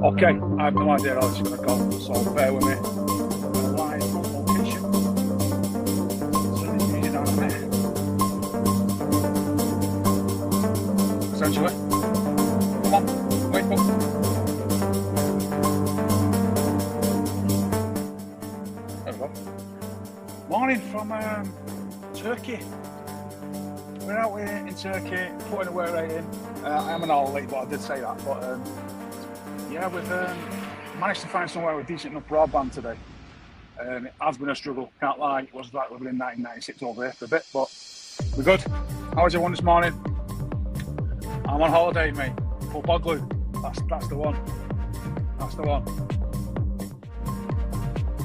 Okay, I have no idea how this is going to go, so bear with me. Live on location. Turn this music down a minute. Essentially. Come on, wake up. There we go. Morning from Turkey. We're out here in Turkey, putting a work rate in. I am an hour late, but I did say that. But yeah, we've managed to find somewhere with decent enough broadband today. It has been a struggle, can't lie. It was like living in 1996 over here for a bit, but we're good. How was everyone this morning? I'm on holiday, mate. Full Boglu. That's the one. That's the one.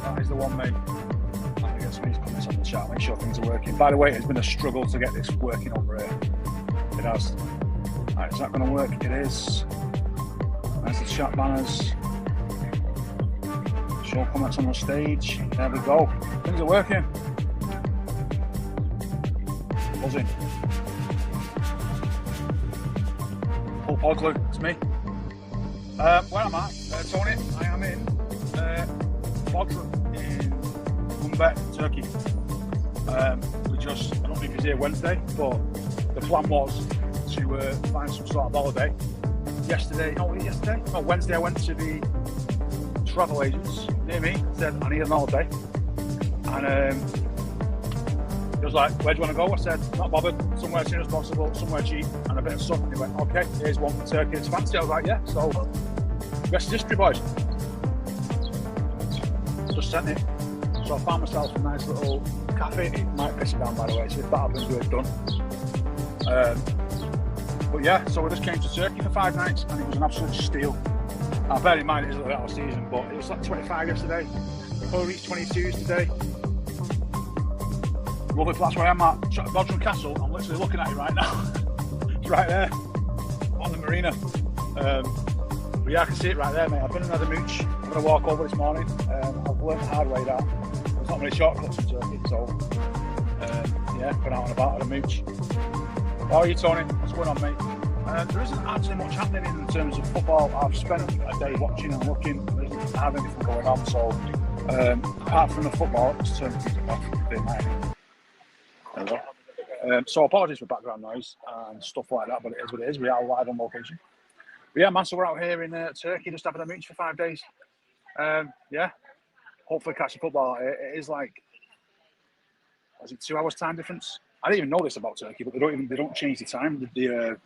That is the one, mate. Let me get some of these comments on the chat, make sure things are working. By the way, it's been a struggle to get this working over here. It has. Right, is that going to work? It is. There's the chat banners. Show comments on the stage. There we go. Things are working. Buzzing. Full Boglu, it's me. Where am I? Tony, I am in Bodrum in Gumbet, Turkey. We just, I don't know if he's here Wednesday, but the plan was to find some sort of holiday. Wednesday I went to the travel agents near me, said I need an holiday. And he was like, where do you want to go? I said, not bothered, somewhere as soon as possible, somewhere cheap and a bit of sun. And he went, okay, here's one for Turkey, it's fancy. I was like, yeah, so rest is history, boys. Just sent it. So I found myself a nice little cafe. It might piss it down, by the way, so if that happens, we're done. But yeah, so we just came to Turkey for 5 nights and it was an absolute steal. Now, bear in mind it is a little out of season, but it was like 25 yesterday. Probably reached 22s today. Lovely place where I'm at, Bodrum Castle. I'm literally looking at it right now. It's right there on the marina. But yeah, I can see it right there, mate. I've been another mooch. I'm going to walk over this morning. I've learned the hard way that there's not many shortcuts in Turkey, so yeah, been out and about at a mooch. How are you, Tony? What's going on, mate? There isn't actually much happening in terms of football. I've spent a day watching and looking. There isn't anything going on, so apart from the football, it's turned music off. So apologies for background noise and stuff like that, but it is what it is. We are live on location. But yeah, man, so we're out here in Turkey, just having a mooch for 5 days. Yeah, hopefully catch the football. It is like, is it 2 hours time difference? I didn't even know this about Turkey, but they don't change the time. The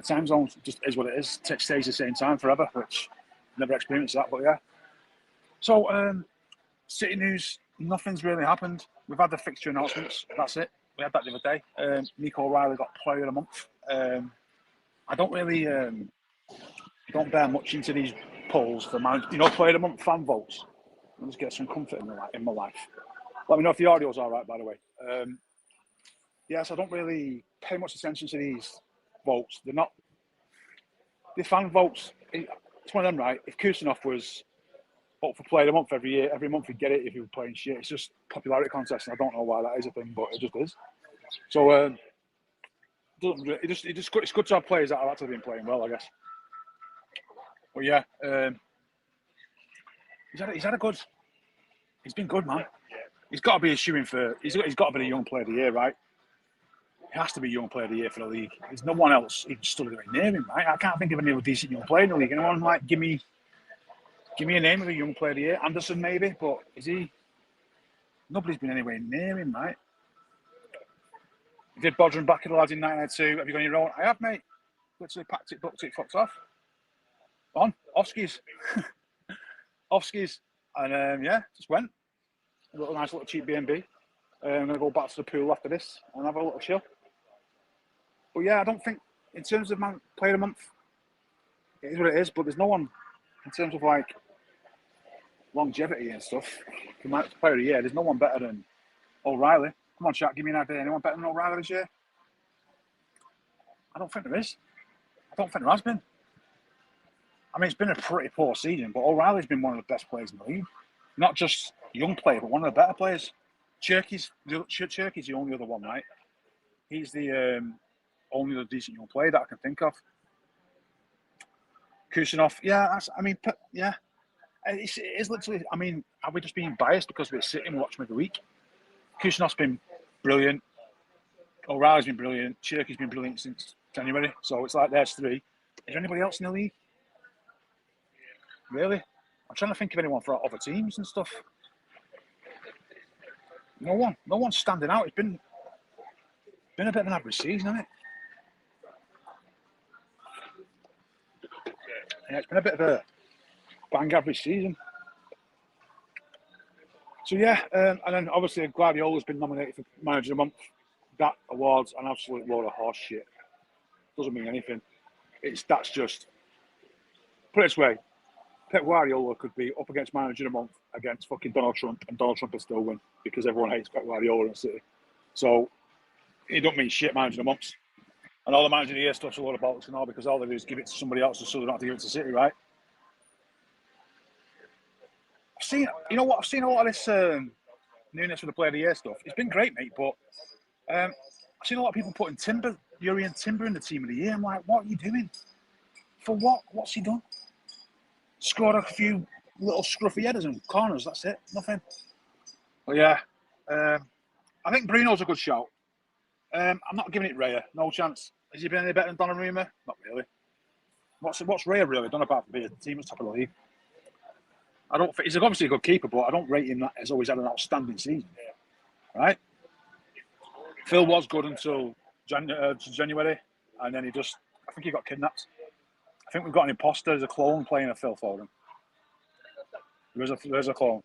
time zone just is what it is. It stays the same time forever, which I've never experienced that, but yeah. So City news, nothing's really happened. We've had the fixture announcements. That's it. We had that the other day. Nico O'Reilly got Player of the Month. I don't really don't bear much into these polls for Player of the Month fan votes. I'll just get some comfort in my life. Let me know if the audio's all right, by the way. Yes, I don't really pay much attention to these votes. They're not. The fan votes, it's one of them, right? If Kusanov was up for Player of the Month every month he'd get it if he was playing shit. It's just popularity contest, and I don't know why that is a thing, but it just is. So it's good to have players that have actually been playing well, I guess. But yeah, he's been good, man. He's got to be a shoo-in for. He's got to be the young player of the year, right? He has to be young player of the year for the league. There's no one else even stood near him, right? I can't think of any other decent young player in the league. Anyone like give me a name of a young player of the year? Anderson maybe, but is he? Nobody's been anywhere near him, right? You did Bodrum back in the lads in 1992. Have you got your own? I have, mate. Literally packed it, booked it, fucked off. On Off-skis. Off-skis. And yeah, just went. A nice little cheap B&B. I'm going to go back to the pool after this and have a little chill. But yeah, I don't think, in terms of Player of the Month, it is what it is, but there's no one, in terms of like longevity and stuff, for my Player of the Year, there's no one better than O'Reilly. Come on, chat, give me an idea. Anyone better than O'Reilly this year? I don't think there is. I don't think there has been. I mean, it's been a pretty poor season, but O'Reilly's been one of the best players in the league. Not just young player, but one of the better players. Cherky's the only other one, right? He's the only other decent young player that I can think of. Kusanov, yeah, yeah. It's literally, I mean, are we just being biased because we're sitting and watching every week? Kusanov's been brilliant. O'Reilly's been brilliant. Cherky's been brilliant since January. So it's like there's three. Is there anybody else in the league? Really? I'm trying to think of anyone for other teams and stuff. No one. No one's standing out. It's been a bit of an average season, hasn't it? Yeah, it's been a bit of a bang average season. So yeah, and then obviously Guardiola's been nominated for Manager of the Month. That award's an absolute load of horse shit. Doesn't mean anything. That's just, put it this way, Pep Guardiola could be up against Manager of the Month against fucking Donald Trump, and Donald Trump would still win because everyone hates Pep Guardiola in the City. So it don't mean shit, Manager of the Month. And all the Manager of the Year stuff's a lot of bollocks and all, because all they do is give it to somebody else so they don't have to give it to City, right? I've seen a lot of this newness for the Player of the Year stuff. It's been great, mate, but I've seen a lot of people putting Jurrien Timber in the Team of the Year. I'm like, what are you doing? For what? What's he done? Scored a few little scruffy headers and corners, that's it. Nothing. But yeah, I think Bruno's a good shout. I'm not giving it Raya. No chance. Has he been any better than Donnarumma? Not really. What's Raya really done apart from being a team at the top of the league? He's obviously a good keeper, but I don't rate him as always had an outstanding season. Right? Phil was good until January, and then I think he got kidnapped. I think we've got an imposter. There's a clone playing a Phil Foden. There's a clone.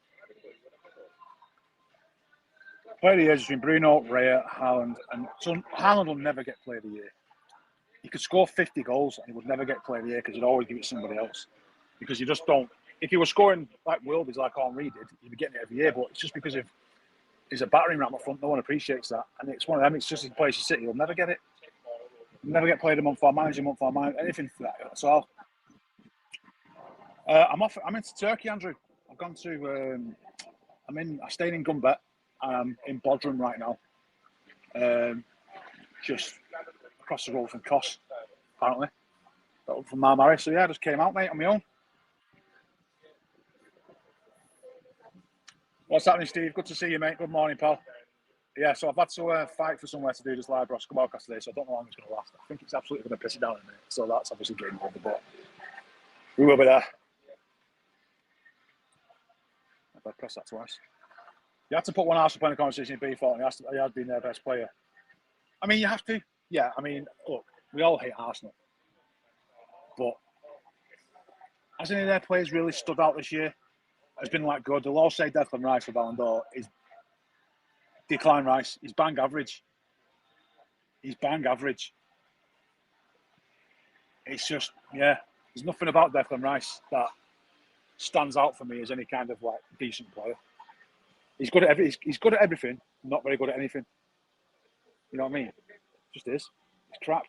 Player of the Year between Bruno, Raya, Haaland, and so Haaland will never get Player of the Year. He could score 50 goals and he would never get Player of the Year because he'd always give it to somebody else. Because you just don't. If he was scoring like Wilby's, like Henry did, he'd be getting it every year. But it's just because he's a battering ram up front. No one appreciates that, and it's one of them. It's just in place of City. He'll never get it. He'll never get Player of the Month or Manager of the Month or anything for that. So I'm into Turkey, Andrew. I've gone to. I stayed in Gumbet. I'm in Bodrum right now. Just across the road from Kos, apparently. From Marmaris. So yeah, I just came out, mate, on my own. What's happening, Steve? Good to see you, mate. Good morning, pal. Yeah, so I've had to fight for somewhere to do this live broadcast today, so I don't know how long it's going to last. I think it's absolutely going to piss it down in a minute. So that's obviously game over, but we will be there. I pressed that twice. You had to put one Arsenal player in the conversation in B4, and he had been their best player. I mean, you have to. Yeah, I mean, look, we all hate Arsenal. But has any of their players really stood out this year? Has been like good. They'll all say Declan Rice for Ballon d'Or. He's Declan Rice. He's bang average. He's bang average. It's just, yeah, there's nothing about Declan Rice that stands out for me as any kind of like decent player. He's good at he's good at everything, not very good at anything. You know what I mean? Just is. It's crap.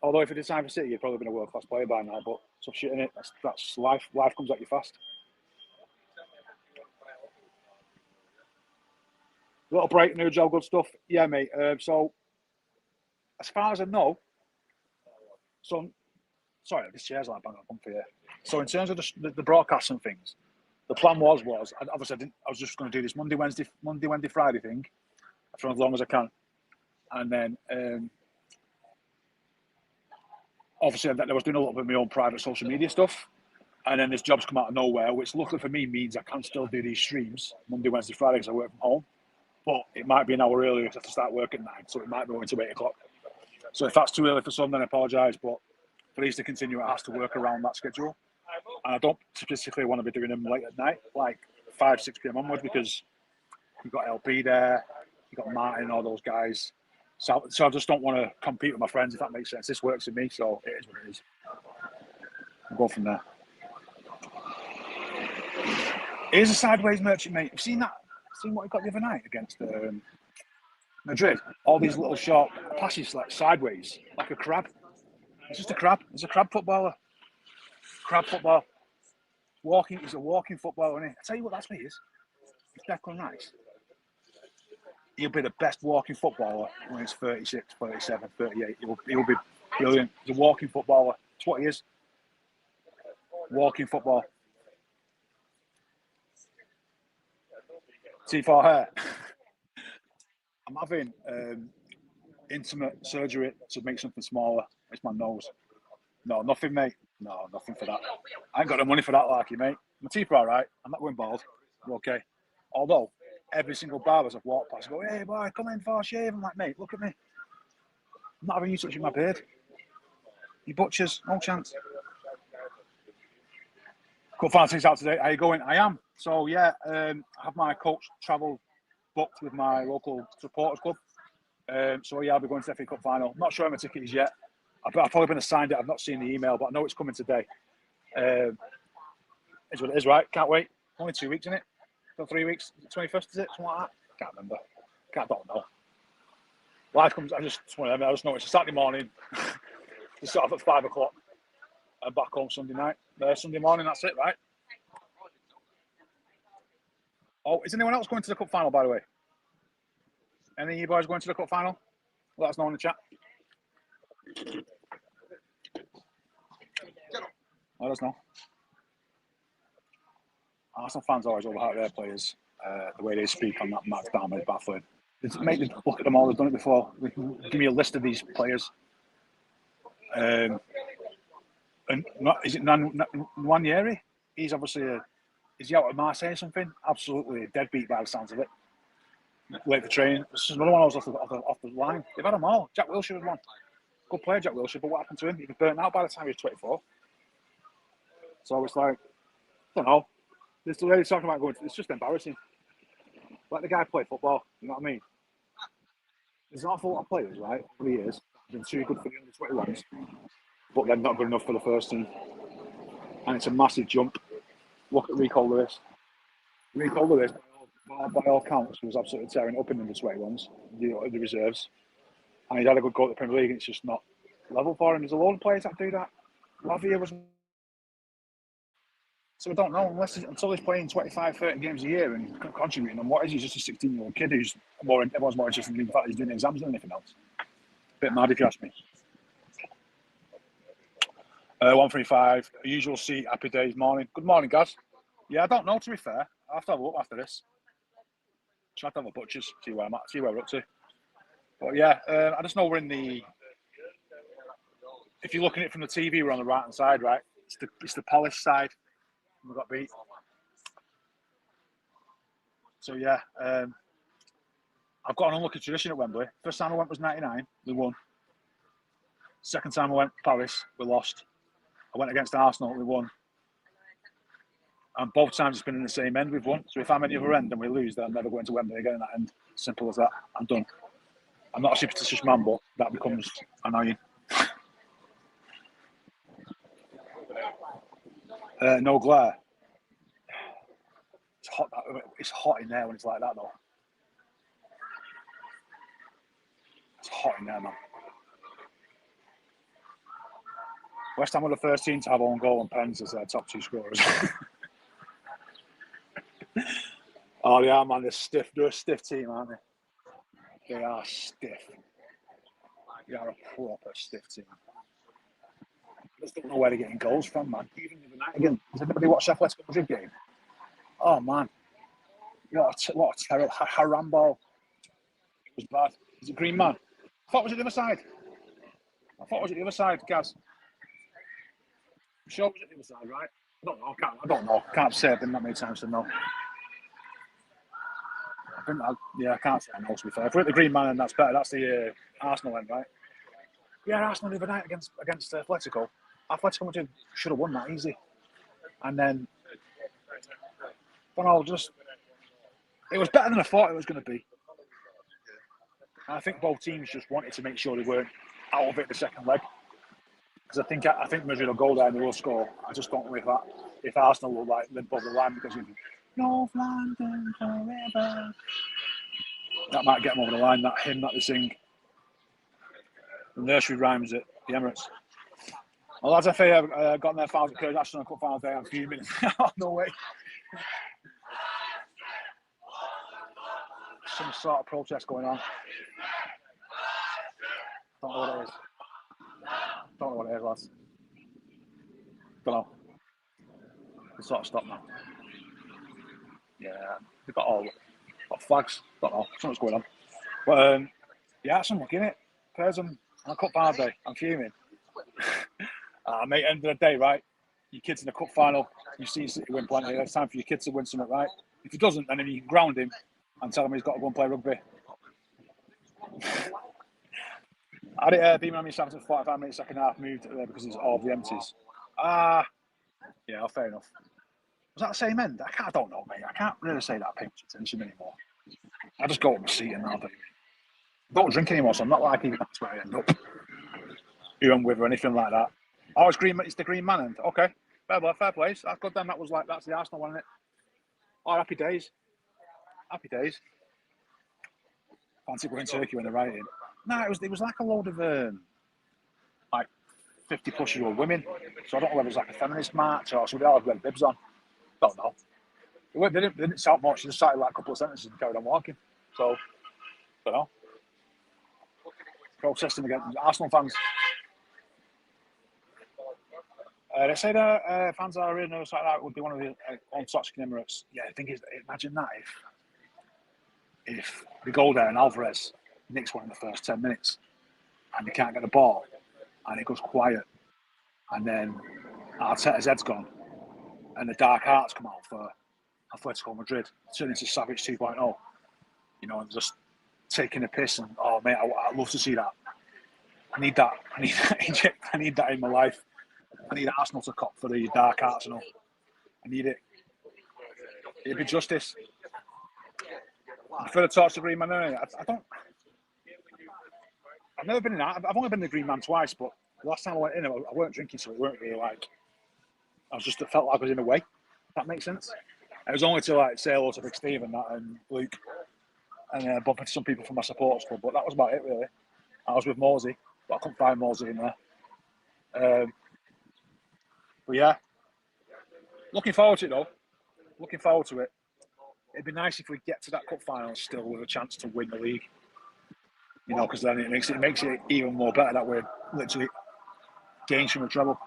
Although if it had signed for City, he'd probably been a world-class player by now. But tough shit in it. That's life. Life comes at you fast. A little break, new job, good stuff. Yeah, mate. So, as far as I know, sorry, this chair's like bang on for you. So, in terms of the broadcasts and things, the plan was obviously I was just going to do this Monday, Wednesday, Friday thing for as long as I can, and then obviously I was doing a little bit of my own private social media stuff, and then this job's come out of nowhere, which luckily for me means I can still do these streams Monday, Wednesday, Friday because I work from home. But it might be an hour earlier because I have to start work at 9, so it might be going to 8 o'clock. So if that's too early for some, then I apologise. But for these to continue, it has to work around that schedule. And I don't specifically want to be doing them late at night, like 5, 6 p.m. onwards, because you've got LP there, you've got Martin and all those guys. So I just don't want to compete with my friends, if that makes sense. This works for me, so it is what it is. We'll go from there. Here's a sideways merchant, mate. Have you seen that? Seen what he got the other night against Madrid? All these little short passes, like sideways, like a crab. It's just a crab. He's a crab footballer. Crab football. He's a walking footballer, isn't he? I tell you what, that's what he is. It's Declan Rice. He'll be the best walking footballer when he's 36, 37, 38. He'll be brilliant. He's a walking footballer. That's what he is. Walking football. T4 hair. I'm having intimate surgery to make something smaller. It's my nose. No, nothing, mate. No, nothing for that. I ain't got the money for that, like you, mate. My teeth are all right. I'm not going bald. We're okay. Although, every single barbers I've walked past go, hey, boy, come in for a shave. I'm like, mate, look at me. I'm not having you touching my beard. You butchers, no chance. Got fancies out today. How you going? I am. So, yeah, I have my coach travel booked with my local supporters club. So, yeah, I'll be going to the FA Cup final. Not sure how my ticket is yet. I've probably been assigned it. I've not seen the email, but I know it's coming today. Is what it is, right? Can't wait. Only 2 weeks, isn't it? For 3 weeks. 21st, is it? Something like that. Can't remember. Don't know. Life comes. I just know it's a Saturday morning. We start off at 5 o'clock. And back home Sunday night. Sunday morning. That's it, right? Oh, is anyone else going to the cup final? By the way, any of you boys going to the cup final? Let us know in the chat. Let us know. Arsenal fans always overhype their players. The way they speak on that match down is baffling. Make them look at them all. They've done it before. Give me a list of these players. And is it Nwaneri? He's obviously is he out at Marseille or something? Absolutely a deadbeat by the sounds of it. Late for training. This is another one I was off the line. They've had them all. Jack Wilshere was one. Good player, Jack Wilshere, but what happened to him? He was burnt out by the time he was 24. So it's like, I don't know. This the lady talking about going. It's just embarrassing. Let the guy play football. You know what I mean? There's an awful lot of players, right? For years, been too good for the under 21s, but they're not good enough for the first team. And it's a massive jump. Look at Rico Lewis. Rico Lewis, by all counts, was absolutely tearing up in the under 21s, the reserves. And he's had a good go at the Premier League, and it's just not level for him. There's a load of players that do that. Lavia was. So I don't know, until he's playing 25, 30 games a year and contributing, and what is he, just a 16-year-old kid who's everyone's more interested in the fact that he's doing exams than anything else. Bit mad if you ask me. 135, usual seat, happy days, morning. Good morning, guys. Yeah, I don't know, to be fair. I'll have to have a look after this. Try to have a butcher's, see where I'm at, see where we're up to. But yeah, I just know we're in the... If you're looking at it from the TV, we're on the right-hand side, right? It's the Palace side. We got beat. So yeah, I've got an unlucky tradition at Wembley. First time I went was 99, we won. Second time I went, Palace, we lost. I went against Arsenal, we won. And both times it's been in the same end, we've won. So if I'm at the other end and we lose, then I'm never going to Wembley again in that end. Simple as that. I'm done. I'm not a superstitious man, but that becomes annoying. No glare. It's hot. It's hot in there when it's like that, though. It's hot in there, man. West Ham were the first team to have own goal and pens as their top two scorers. Oh, they are, man. They're stiff. They're a stiff team, aren't they? They are stiff. They are a proper stiff team. I just don't know where they're getting goals from, man. Even the night again. Has anybody watched Atletico Madrid game? Oh, man. What a terrible haram ball. It was bad. Is it Green Man? I thought it was at the other side. Gaz. I'm sure it was at the other side, right? I don't know. Can't say I've been that many times to know. I can't say I know, to be fair. If we're at the Green Man, and that's better. That's the Arsenal end, right? Yeah, Arsenal the other night against Atletico. Atletico Madrid should have won that easy. And then, it was better than I thought it was going to be. And I think both teams just wanted to make sure they weren't out of it the second leg. Because I think Madrid will go there and they will score. I just don't know if Arsenal will limp over the line because of North London forever. That might get them over the line. That hymn that they sing. The nursery rhymes at the Emirates. Well, lads, FA have gotten their fouls at Curtis Ashton on Cup final day. I'm fuming. No way. Some sort of protest going on. Don't know what it is. Lads. Don't know. can sort of stop now. Yeah, they've got flags. Don't know, something's going on. But yeah, that's unlucky, innit? Players on a cup final day. I'm fuming. Mate, end of the day, right? Your kid's in the cup final. You've seen City win plenty. It's time for your kid to win something, right? If he doesn't, then you can ground him and tell him he's got to go and play rugby. I had it being on me after 45 minutes, second half, moved because it's all the empties. Yeah, fair enough. Was that the same end? I don't know, mate. I can't really say that I pay much attention anymore. I just go up my seat and I don't drink anymore, so I'm not like even that's where I end up. Even with or anything like that. Oh, it's the Green Man end. Okay. Fair play. That's good then. That's the Arsenal one, isn't it? Oh, happy days. Happy days. Fancy going to Turkey when they're writing. No, it was like a load of like 50-plus-year-old women. So I don't know whether it was like a feminist march or something. They all had red bibs on. Don't know. They didn't shout much. They just started like a couple of sentences and carried on walking. So, don't know. Protesting against Arsenal fans. They say that fans are really nervous like that would be one of the untoxic Emirates. Yeah, I think imagine that if they go there and Alvarez nicks one in the first 10 minutes and they can't get the ball and it goes quiet and then Arteta's head's gone and the dark arts come out for Atletico Madrid, turn into Savage 2.0, and just taking a piss and, oh, mate, I'd love to see that. I need that in my life. I need Arsenal to cop for the dark Arsenal. I need it. It'd be justice. For the talks of Green Man, I've never been in that. I've only been in the Green Man twice, but the last time I went in, I weren't drinking, so it weren't really like. It felt like I was in a way. If that makes sense. It was only to say hello to Big Steve and that and Luke, and bump into some people from my supporters club, but that was about it really. I was with Morsey, but I couldn't find Morsey in there. But yeah, looking forward to it though. Looking forward to it. It'd be nice if we get to that cup final still with a chance to win the league. Because then it makes it even more better that we're literally gains from the treble.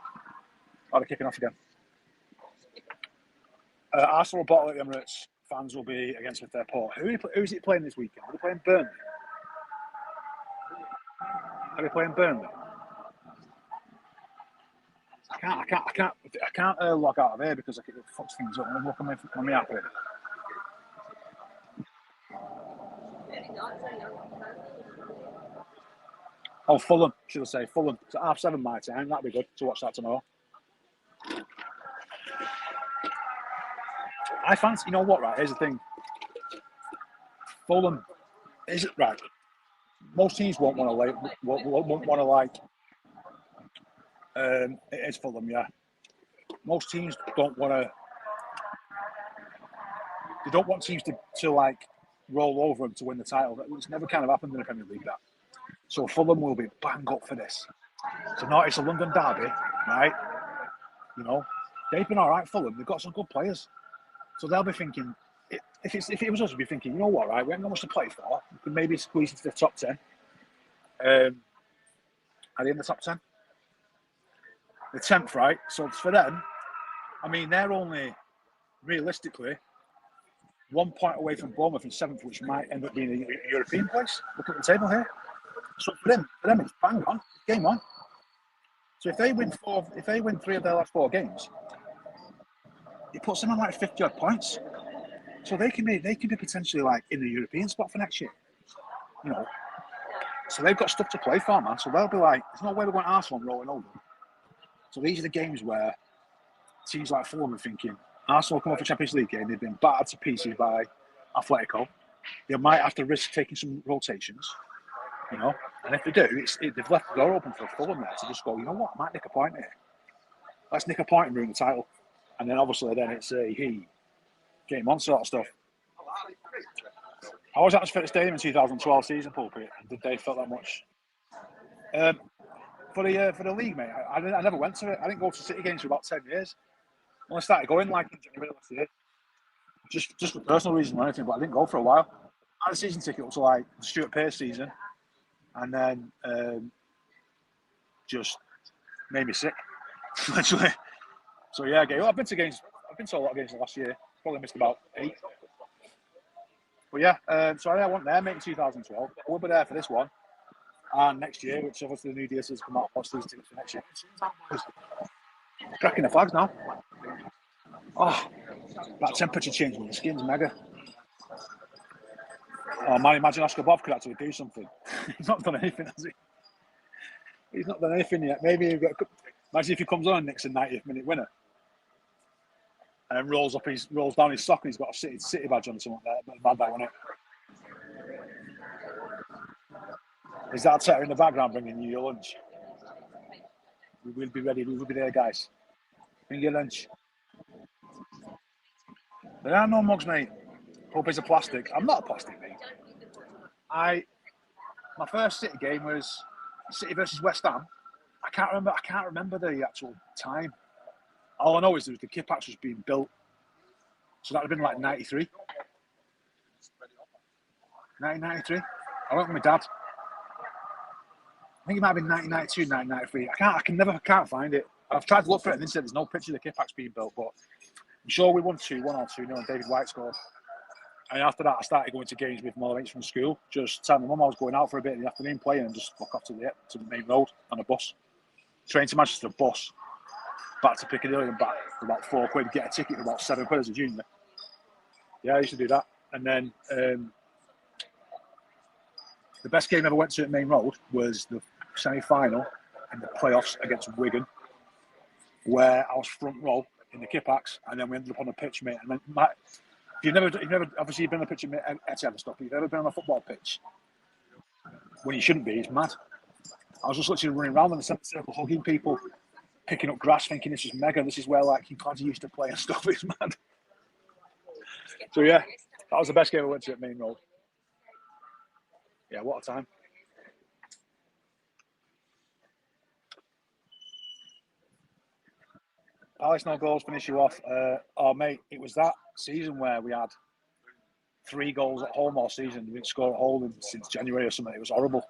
Oh, they're kicking off again. Arsenal bottle at the Emirates. Fans will be against with their port. Who's it playing this weekend? Are they playing Burnley? Are they playing Burnley? I can't log out of here because it fucks things up. I'm looking on my app here. Oh, Fulham, should I say Fulham? It's at 7:30 my time. That'd be good to watch that tomorrow. I fancy. You know what? Right, here's the thing. Fulham, is it right? Most teams won't want to like. It is Fulham, yeah. Most teams don't want to. They don't want teams to like roll over them to win the title. It's never kind of happened in the Premier League, that. So Fulham will be bang up for this. So no, it's a London derby, right? They've been all right. Fulham, they've got some good players, so they'll be thinking. If it was us, we'd be thinking, you know what, right? We haven't got much to play for. We can maybe squeeze into the top 10. Are they in the top 10? The 10th, right? So for them, I mean, they're only realistically 1 point away from Bournemouth in 7th, which might end up being a European place. Look at the table here. So for them, it's bang on, game on. So if they win 3 of their last 4 games, it puts them on like 50 odd points. So they can be potentially like in the European spot for next year. So they've got stuff to play for, man. So they'll be like, there's no way we want Arsenal rolling over. So these are the games where teams like Fulham are thinking, Arsenal come off a Champions League game, they've been battered to pieces by Atletico. They might have to risk taking some rotations, and if they do, they've left the door open for Fulham there to just go, you know what, I might nick a point here. Let's nick a point and ruin the title. And then obviously then it's game on sort of stuff. I was at the Spitz Stadium in 2012 season, Pulpit. Did they felt that much? For the league, mate, I never went to it. I didn't go to City games for about 10 years. When I started going like in January last year, just for personal reasons or anything, but I didn't go for a while. I had a season ticket up to like the Stuart Pearce season, and then just made me sick, literally. So yeah, I've been to games. I've been to a lot of games last year. Probably missed about 8. But yeah, so I wasn't there, mate, in 2012. We'll be there for this one. And next year, which obviously the new DSs has come out, plus these tickets for next year. Cracking the flags now. Oh, that temperature change on the skin's mega. Oh man, imagine Oscar Bob could actually do something. He's not done anything, has he? He's not done anything yet. Maybe he'll get. Imagine if he comes on and nicks a 90th minute winner, and then rolls down his sock and he's got a City badge on or something like that. Bad that, wasn't it? Is that Teta in the background bringing you your lunch? We will be ready. We will be there, guys. Bring your lunch. There are no mugs, mate. Hope it's a plastic. I'm not a plastic, mate. My first City game was City versus West Ham. I can't remember the actual time. All I know is that the Kippax was being built. So that would have been like 93. 1993. I went with my dad. I think it might have been 1992, 1993. I can't find it. I've tried to look for it and they said there's no picture of the Kippax being built, but I'm sure we won 2-1 or 2-0 and David White scored. And after that, I started going to games with my mates from school. Just telling my mum I was going out for a bit in the afternoon playing and just walk off to the main road on a bus. Train to Manchester, bus. Back to Piccadilly and back for about £4. Get a ticket for about £7 as a junior. Yeah, I used to do that. And then the best game I ever went to at Main Road was the semi-final in the playoffs against Wigan, where I was front row in the Kippax, and then we ended up on the pitch, mate. And then you've never obviously you've been on the pitch at Etihad and stuff, but you've never been on a football pitch when you shouldn't be. It's mad. I was just literally running around in the centre circle, hugging people, picking up grass, thinking this is mega. This is where like King Clancy used to play and stuff. It's mad. So yeah, that was the best game I went to at Main Road. Yeah, what a time. Palace no goals, finish you off. Oh mate, it was that season where we had 3 goals at home all season. We didn't score at home since January or something. It was horrible.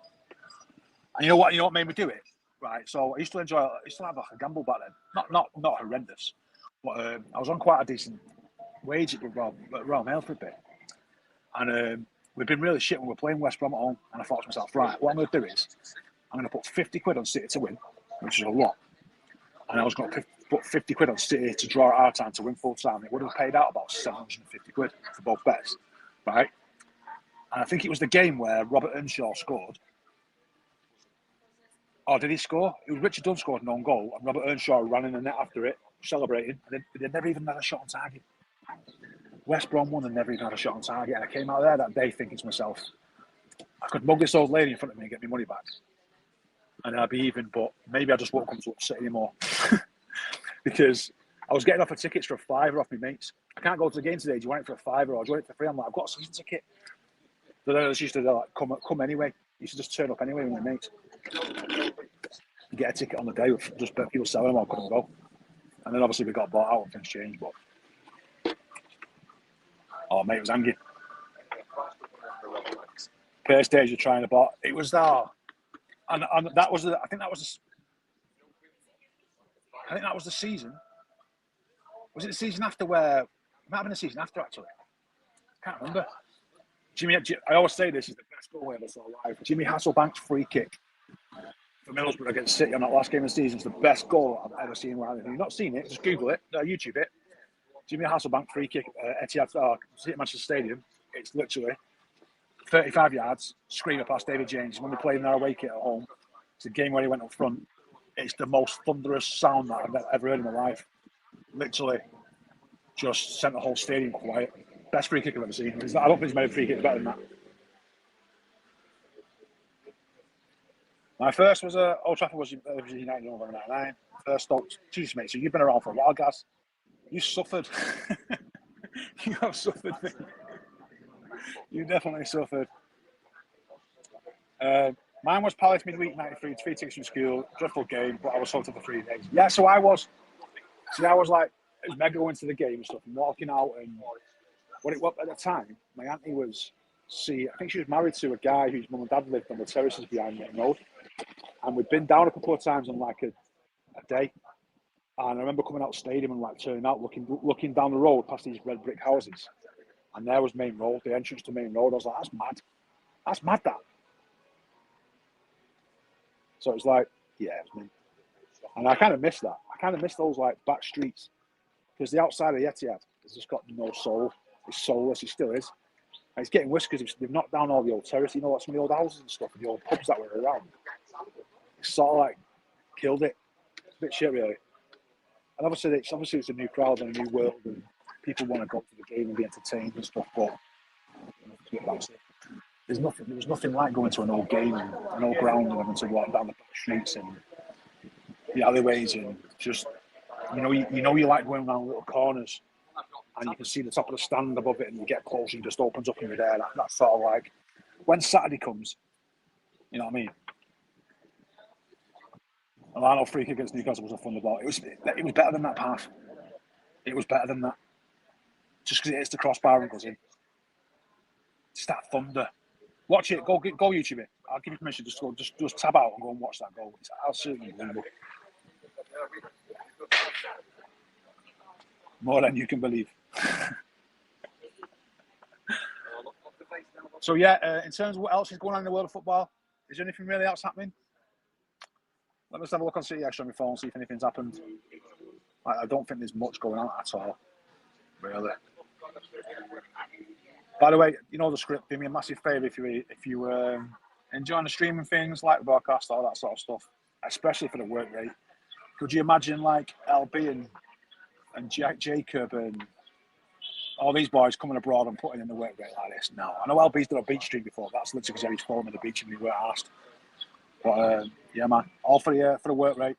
And you know what made me do it? Right. So I used to have like a gamble back then. Not horrendous. But I was on quite a decent wage at Royal Mail for a bit. And we've been really shit when we're playing West Brom at home. And I thought to myself, right, what I'm going to do is I'm going to put £50 on City to win, which is a lot. And I was going to put £50 on City to draw at our time to win full time. It would have paid out about £750 for both bets, right? And I think it was the game where Robert Earnshaw scored. Oh, did he score? It was Richard Dunn scored an own goal, and Robert Earnshaw ran in the net after it, celebrating. And they never even had a shot on target. West Brom won and never even had a shot on target. And I came out there that day thinking to myself, I could mug this old lady in front of me and get my money back. And I'd be even, but maybe I just won't come to upset anymore. Because I was getting offered tickets for £5 off my mates. I can't go to the game today. Do you want it for £5 or do you want it for free? I'm like, I've got a season ticket. So then I just used to like come anyway. Used to just turn up anyway with my mates. You get a ticket on the day with just people selling them or couldn't go. And then obviously we got bought out and things changed. But oh mate, it was angry. First days you're trying to buy. It was that. And that was I think that was the season. Was it the season after where? It might have been the season after actually. I can't remember. I always say this is the best goal I ever saw live. Jimmy Hasselbank's free kick for Middlesbrough against City on that last game of the season is the best goal I've ever seen live. If you've not seen it, just Google it, YouTube it. Jimmy Hasselbank free kick at Etihad, City Manchester Stadium. It's literally 35 yards, screamer past David James. When we played in our away kit at home, it's a game where he went up front. It's the most thunderous sound that I've ever heard in my life. Literally, just sent the whole stadium quiet. Best free kick I've ever seen. I don't think he's made a free kick better than that. My first was Old Trafford was United over 99. First stop. Jeez, mate. So you've been around for a while, guys. You suffered. You have suffered. Mate. You definitely suffered. Mine was Palace midweek 93. 3 tickets from school. Dreadful game, but I was sold for 3 days. Yeah, so I was. See, I was like, it was mega going to the game and stuff and walking out and what it was at the time. My auntie was. I think she was married to a guy whose mum and dad lived on the terraces behind Main Road. And we'd been down a couple of times on like a day. And I remember coming out of the stadium and like turning out, looking down the road past these red brick houses, and there was Main Road, the entrance to Main Road. I was like, that's mad. That's mad, that. So it was like, yeah, it was me. And I kind of miss that. I kind of miss those like back streets, because the outside of the Etihad has just got no soul. It's soulless. It still is. And it's getting worse because they've knocked down all the old terrace. You know, like some of the old houses and stuff, and the old pubs that were around. It's sort of like killed it. It's a bit shit, really. And obviously it's a new crowd and a new world, and people want to go to the game and be entertained and stuff. But there was nothing like going to an old game and an old ground and having to walk down the back streets and the alleyways and just you like going around little corners and you can see the top of the stand above it and you get close and it just opens up and you're there. That's sort of like when Saturday comes, you know what I mean? And I know free kick against Newcastle was a fun ball. It was better than that pass. It was better than that. Just because it hits the crossbar and goes in. It's that thunder. Watch it. Go YouTube it. I'll give you permission. Just tab out and go and watch that goal. It's absolutely unbelievable. More than you can believe. So yeah, in terms of what else is going on in the world of football, is there anything really else happening? Let us have a look on City X on my phone, see if anything's happened. I don't think there's much going on at all, really. By the way, you know the script. Do me a massive favour if you enjoying the streaming things, like the broadcast, all that sort of stuff, especially for the work rate. Could you imagine like LB and Jacob and all these boys coming abroad and putting in the work rate like this? No. I know LB's done a beach stream before. That's literally because he's fallen on the beach and we weren't asked. But yeah, man, all for the work rate.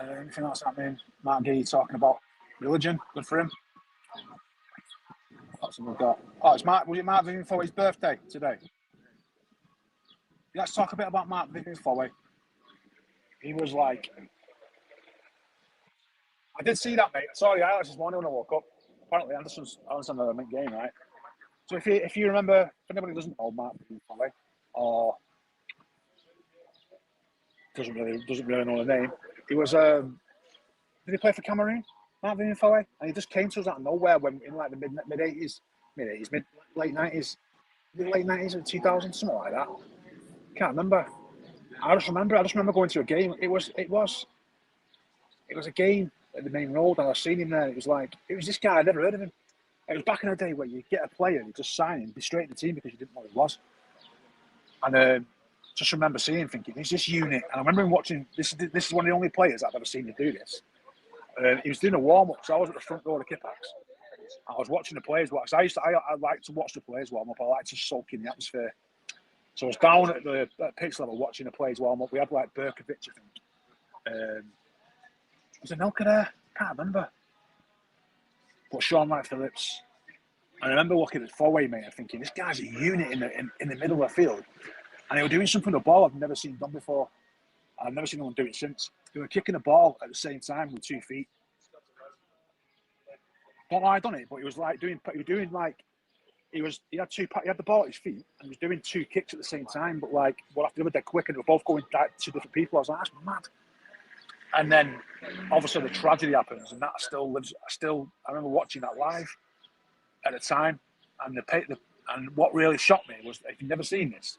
Anything else happening? Mark Gee talking about religion. Good for him. That's what we've got. Oh, was it Mark Vivian Foley's birthday today? Let's talk a bit about Mark Vivian Foley. He was like, I did see that, mate. I saw the highlights this morning when I woke up. Apparently, Anderson's had a mint game, right? So if you remember, if anybody doesn't know Mark Vivian Foley, or doesn't really know the name, he was did he play for Cameroon? Mark Vivian Foley, and he just came to us out of nowhere when in like the late 90s, late 90s or 2000s, something like that. Can't remember. I just remember going to a game. It was a game at the Main Road, and I seen him there. It was this guy. I'd never heard of him. It was back in the day where you get a player and you just sign him, be straight in the team because you didn't know what he was. And just remember seeing him, thinking, "Is this unit?" And I remember him watching. This is one of the only players I've ever seen him do this. He was doing a warm up, so I was at the front door of the Kippax. I was watching the players watch. I like to watch the players warm up. I like to soak in the atmosphere. So I was down at the pitch level watching the players warm up. We had like Berkovic, I think. Was it Nelka there? Can't remember. But Sean Wright Phillips. I remember looking at Foley, mate, and thinking, this guy's a unit in the middle of the field. And they were doing something with the ball I've never seen done before. I've never seen anyone do it since. They were kicking the ball at the same time with 2 feet. Don't know how I done it, but he was like he had the ball at his feet and he was doing 2 kicks at the same time, but like what after they were dead quick and they were both going to different people. I was like, that's mad. And then obviously the tragedy happens, and that still lives. I remember watching that live at the time, and and what really shocked me was, if you've never seen this,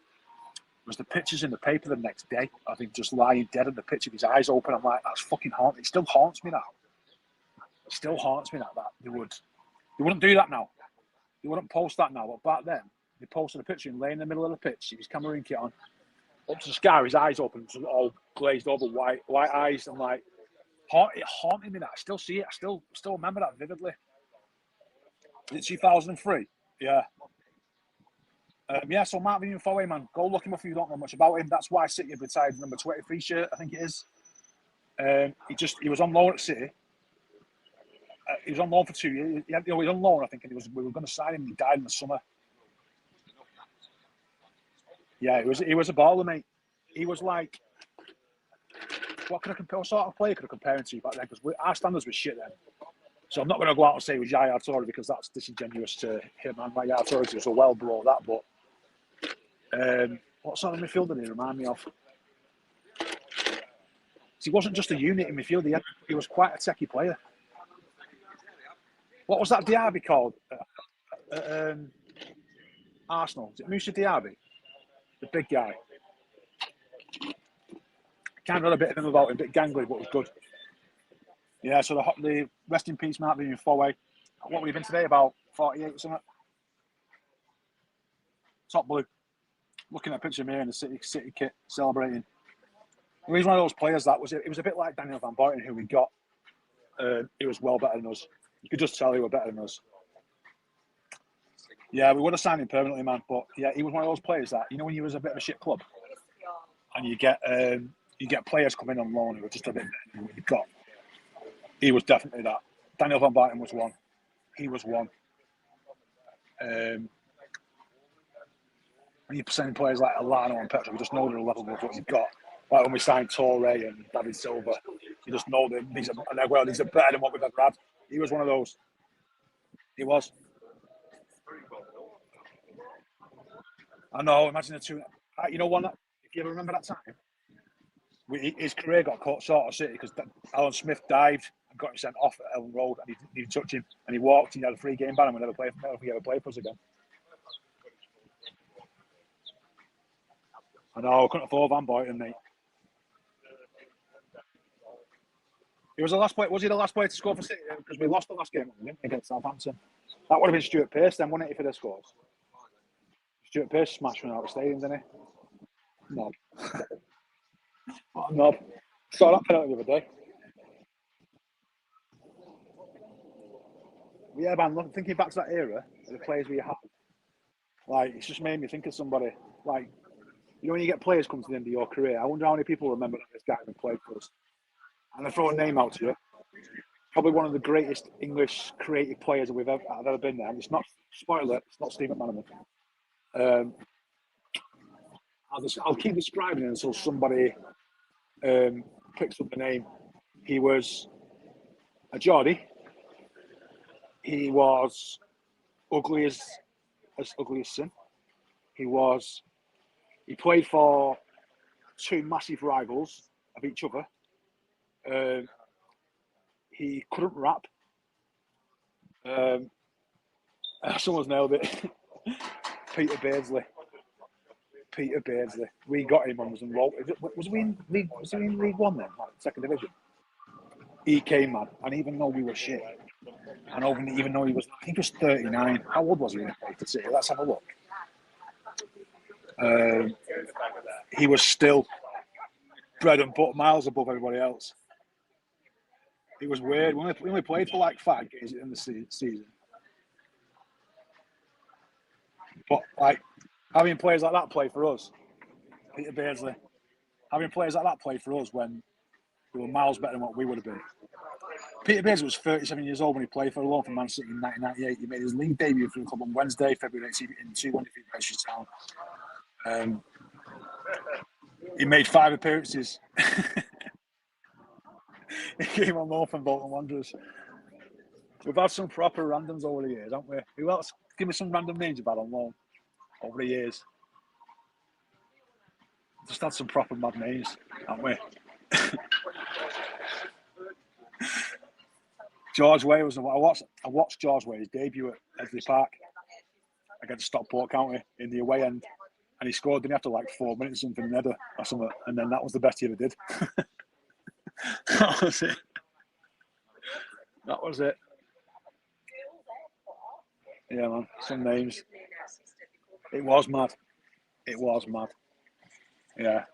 was the pictures in the paper the next day. I think just lying dead on the pitch with his eyes open. I'm like, that's fucking haunting. It still haunts me now. It still haunts me that they wouldn't do that now. They wouldn't post that now. But back then, they posted a picture of him laying in the middle of the pitch, his Cameroon kit on, up to the sky, his eyes open, all glazed over, white eyes. I'm like, it haunted me that. I still see it. I still remember that vividly. Is it 2003? Yeah. So Mark Vivian Foley, man, go look him up if you don't know much about him. That's why City have retired number 23 shirt, I think it is. He was on loan at City. He was on loan for 2 years. He was on loan, I think, and we were going to sign him. He died in the summer. Yeah, he was a baller, mate. He was like, what sort of player could I compare him to back then? Because our standards were shit then. So I'm not going to go out and say it was Yaya Toure, because that's disingenuous to him. And like Yaya Toure was well below that. But what sort of midfielder did he remind me of? He wasn't just a unit in midfield. He was quite a techie player. What was that Diaby called? Arsenal. Is it Moussa Diaby? The big guy. Kind of had a bit of him about him, a bit gangly, but was good. Yeah, so the rest in peace, Mark being Fowey. What we've been today, about 48 or something. Top blue. Looking at a picture of me in the City kit, celebrating. He's one of those players that it was a bit like Daniel Van Buyten, who we got. He was well better than us. You could just tell he was better than us. Yeah, we would have signed him permanently, man. But yeah, he was one of those players that, when you was a bit of a shit club and you get players coming on loan who are just a bit better than what you've got. He was definitely that. Daniel Van Buyten was one. He was one. When you're sending players like Alano and Petra, we just know they're a level above what you've got. Like when we signed Torre and David Silva, you just know that these are better than what we've ever had. He was one of those. He was. I know. Imagine the two. If you ever remember that time, his career got caught short of City because Alan Smith dived and got him sent off at Ellen Road, and he didn't touch him, and he walked. He had a free game ban, and we never played. He ever played for us again. I know. Couldn't afford Van Buyten, mate. He was the last player. Was he the last player to score for City? Because we lost the last game against Southampton. That would have been Stuart Pearce then, wouldn't it, if he'd have scored? Stuart Pearce smashed one out of the stadium, didn't he? No. What a knob. Saw that penalty the other day. Yeah, man, thinking back to that era, the players we had, it's just made me think of somebody. When you get players come to the end of your career, I wonder how many people remember that this guy who played for us. And I throw a name out to you. Probably one of the greatest English creative players that I've ever been there. And it's not, spoiler, it's not Steve McManaman. I'll keep describing it until somebody picks up the name. He was a Geordie. He was ugly as sin. He played for two massive rivals of each other. He couldn't rap. Someone's nailed it. Peter Beardsley. We got him and was enrolled. Was he in League One then, second division? He came, man, and even though we were shit, and even though he was 39. How old was he when he played for City? Let's have a look. He was still bread and butter, miles above everybody else. It was weird. We only played for 5 games in the season. But having players like that play for us, Peter Beardsley, having players like that play for us when we were miles better than what we would have been. Peter Beardsley was 37 years old when he played for loan for Man City in 1998. He made his league debut for the club on Wednesday, February 18th in 2-1 defeat by Ipswich Town. He made 5 appearances. He came on loan from Bolton Wanderers. We've had some proper randoms over the years, haven't we? Who else? Give me some random names you've had on loan over the years. Just had some proper mad names, haven't we? George Weah was. I watched George Weah's debut at Edgley Park against Stockport County in the away end, and he scored. Didn't he after 4 minutes something in header or something, and then that was the best he ever did. That was it. That was it. Yeah, man. Some names. It was mad. Yeah.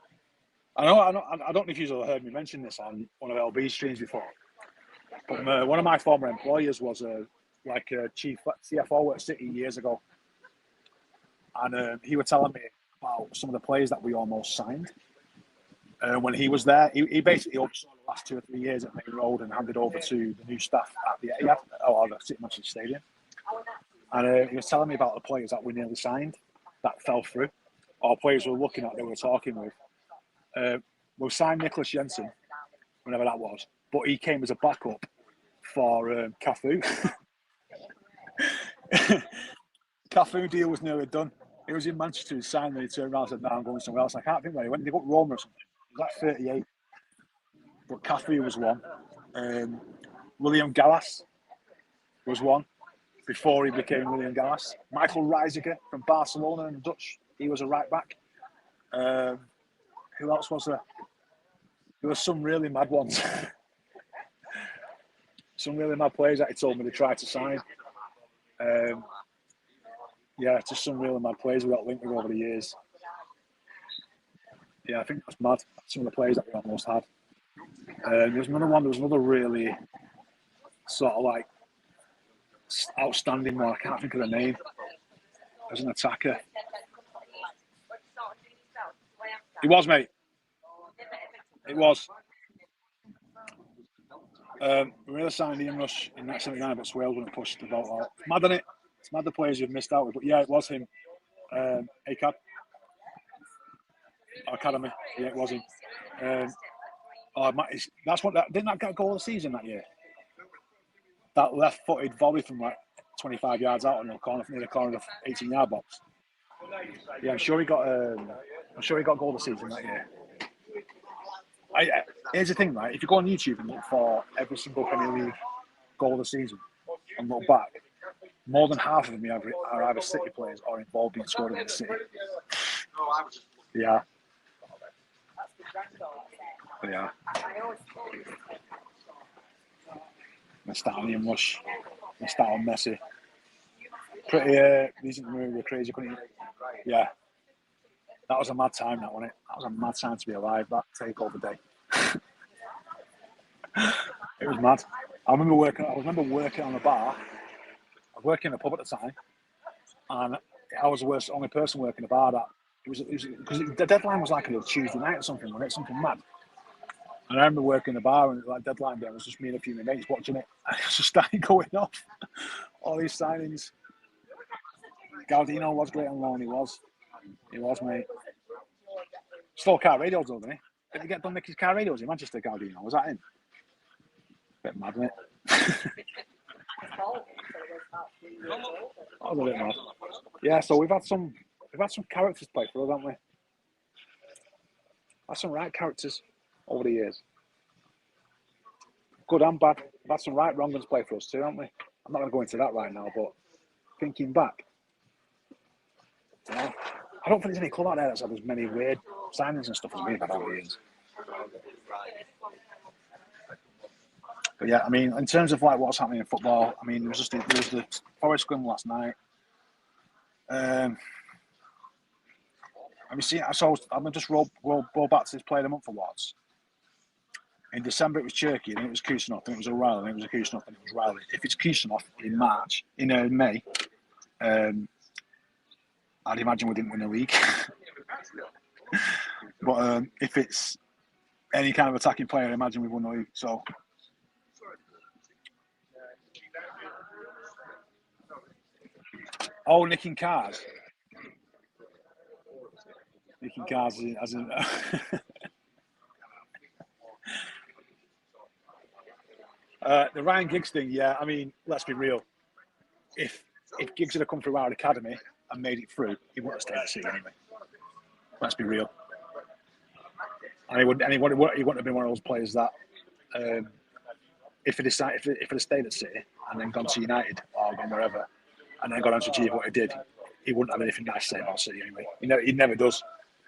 I don't know if you've ever heard me mention this on one of LB's streams before, but one of my former employers was a chief CFO at City years ago, and he was telling me about some of the players that we almost signed when he was there. He basically oversaw the last 2 or 3 years at Main Road and handed over to the new staff at the Etihad, or the City Manchester Stadium. And he was telling me about the players that we nearly signed that fell through, or players we were looking at that we were talking with. We signed Nicholas Jensen, whenever that was, but he came as a backup for Cafu. Cafu deal was nearly done. He was in Manchester, he signed, and he turned around and said, "No, I'm going somewhere else." I can't think where he went. He got Roma or something. He was 38. but Cafu was one. William Gallas was one before he became William Gallas. Michael Reiziger from Barcelona and Dutch, he was a right back. Who else was there? There were some really mad ones. Some really mad players that he told me they tried to sign. Yeah, just some really mad players we got linked with over the years. Yeah, I think that's mad. Some of the players that we almost had. There was another really sort of like outstanding one. I can't think of the name. As an attacker. It was, mate. It was. We really signed Ian Rush in 1979, but Wales wouldn't push the vote out. It's mad, isn't it? It's mad the players you've missed out with. But yeah, it was him. ACAD. Academy. Yeah, it was him. That's what didn't that get a goal of the season that year? That left-footed volley from like 25 yards out on the corner, near the corner of the 18-yard box. Yeah, I'm sure he got goal of the season that year. Here's the thing, right? If you go on YouTube and look for every single Premier League goal of the season and look back, more than half of them are either City players or involved being scored against City. Yeah. Yeah. Let's start on Ian Rush. Let's start on Messi. Pretty recent move with crazy, couldn't you? Yeah. That was a mad time, that wasn't it? That was a mad time to be alive, that takeover day. It was mad. I remember working on a bar. I was working in a pub at the time, and I was the only person working the bar. That it was because the deadline was like a Tuesday night or something, wasn't it? Something mad. And I remember working the bar, and like deadline day, it was just me and a few of my mates watching it. And it just started going off. All these signings. Galdino was great on loan. He was, mate. Stole car radios, though, didn't he? Did he get done Nicky's car radios in Manchester, Galdino? Was that him? Bit mad, isn't it? That was a bit mad. Yeah, so we've had some characters play for us, haven't we? Had some right characters over the years. Good and bad. We've had some right wrong ones play for us too, haven't we? I'm not going to go into that right now, but thinking back, I don't think there's any club out there that's had as many weird signings and stuff as we've had over the years. But yeah, I mean, in terms of like what's happening in football, I mean, there was the Forest scrum last night. Have you seen? I'm gonna just roll back to this Player of the Month awards. In December it was Cherky, then it was Kusanov, then it was O'Reilly, then it was Kusanov, then it was Riley. If it's Kusanov in May, I'd imagine we didn't win the league. But if it's any kind of attacking player, I imagine we won the league. So. Oh, nicking cars. Nicking cars as in. The Ryan Giggs thing, yeah. I mean, let's be real. If Giggs had come through our academy and made it through, he wouldn't have stayed at City anyway. Let's be real. And he wouldn't have been one of those players that, if he'd stayed at City and then gone to United or gone wherever, and then gone on to achieve what he did, he wouldn't have anything nice to say about City anyway. He never does.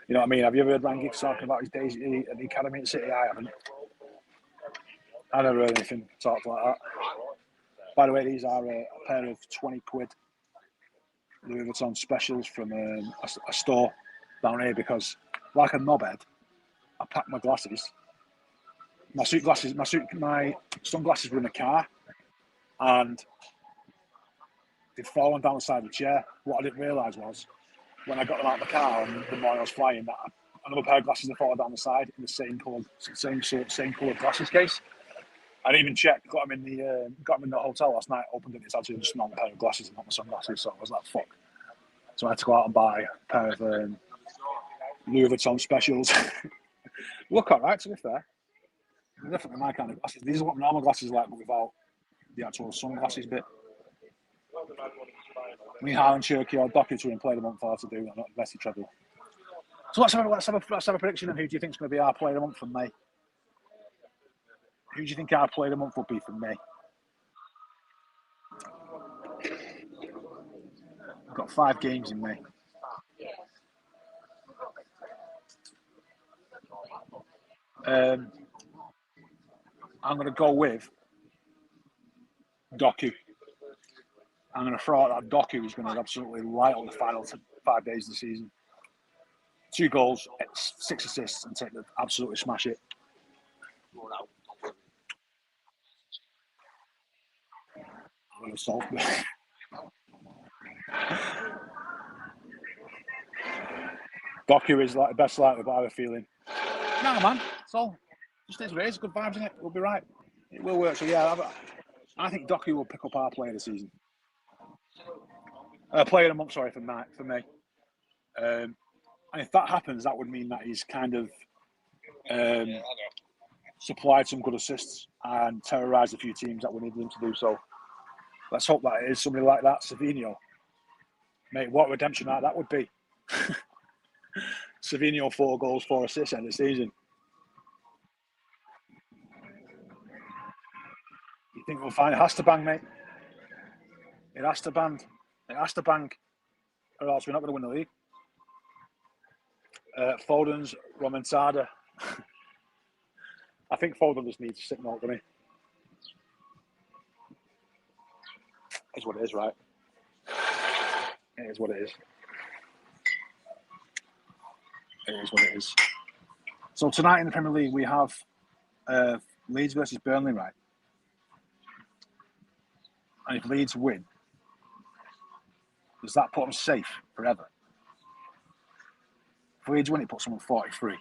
You know what I mean? Have you ever heard Ryan Giggs talking about his days at the academy at City? I haven't. I never heard anything talked like that. By the way, these are a pair of 20 quid Louis Vuitton specials from a store down here because, like a knobhead, I packed my glasses. My sunglasses were in the car, and they'd fallen down the side of the chair. What I didn't realise was, when I got them out of the car and the morning I was flying, that another pair of glasses had fallen down the side in the same coloured glasses case. I didn't even check. Got them in the hotel last night. Opened it. It's actually just a normal pair of glasses and not my sunglasses. So I was like, fuck. So I had to go out and buy a pair of Louis Vuitton specials. Look alright, to be fair. They're definitely my kind of glasses. These are what normal glasses are like, but without the actual sunglasses bit. I mean, Harlan Cherky or Dockett were in Player of the Month for to do, not Messi treble. So let's have a prediction of who do you think is going to be our Player of the Month from May? Who do you think our player of the month would be for me? I've got 5 games in May. I'm going to go with Doku. I'm going to throw out that Doku is going to absolutely light on the final 5 days of the season. 2 goals, 6 assists, and absolutely smash it. I'm going to solve it. Doku is like the best light I've ever feeling. Nah, man. So just is what it is. Good vibes in it. We'll be right. It will work. So yeah, I think Doku will pick up our player of the season. Player of the month, sorry, for me. And if that happens, that would mean that he's kind of supplied some good assists and terrorised a few teams that we needed him to do. So let's hope that it is somebody like that, Savinho. Mate, what redemption that would be. Savinho 4 goals, 4 assists end of the season. You think we'll find it? Has to bang, mate. It has to bang. It has to bang, or else we're not going to win the league. Foden's Remontada. I think Foden just needs to sit note, doesn't he? It's what it is, right? It is what it is. It is what it is. So tonight in the Premier League, we have Leeds versus Burnley, right? And if Leeds win, does that put them safe forever? If Leeds win, it puts them on 43.